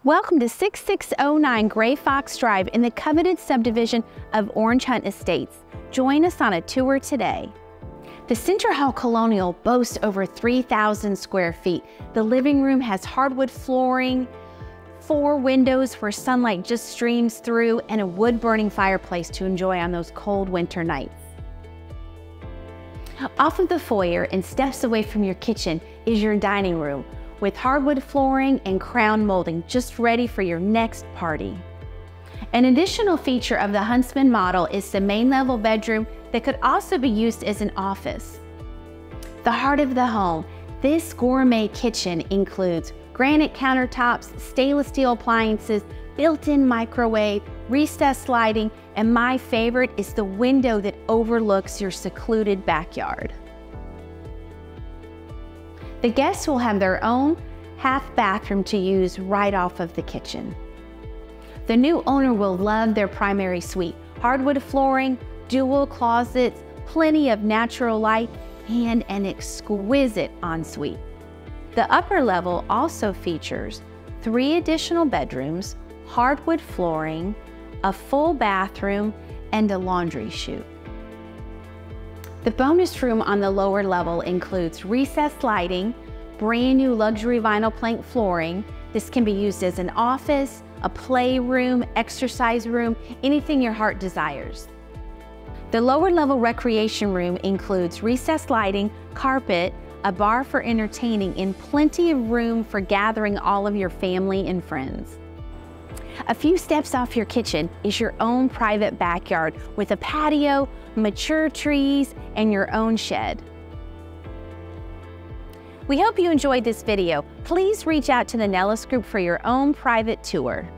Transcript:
Welcome to 6609 Gray Fox Drive in the coveted subdivision of Orange Hunt Estates. Join us on a tour today. The Center Hall Colonial boasts over 3,000 square feet. The living room has hardwood flooring, 4 windows where sunlight just streams through, and a wood-burning fireplace to enjoy on those cold winter nights. Off of the foyer and steps away from your kitchen is your dining room, with hardwood flooring and crown molding just ready for your next party. An additional feature of the Huntsman model is the main level bedroom that could also be used as an office. The heart of the home, this gourmet kitchen includes granite countertops, stainless steel appliances, built-in microwave, recessed lighting, and my favorite is the window that overlooks your secluded backyard. The guests will have their own half bathroom to use right off of the kitchen. The new owner will love their primary suite. Hardwood flooring, dual closets, plenty of natural light, and an exquisite ensuite. The upper level also features 3 additional bedrooms, hardwood flooring, a full bathroom, and a laundry chute. The bonus room on the lower level includes recessed lighting, brand new luxury vinyl plank flooring. This can be used as an office, a playroom, exercise room, anything your heart desires. The lower level recreation room includes recessed lighting, carpet, a bar for entertaining, and plenty of room for gathering all of your family and friends. A few steps off your kitchen is your own private backyard with a patio, mature trees, and your own shed. We hope you enjoyed this video. Please reach out to the Nellisgroup for your own private tour.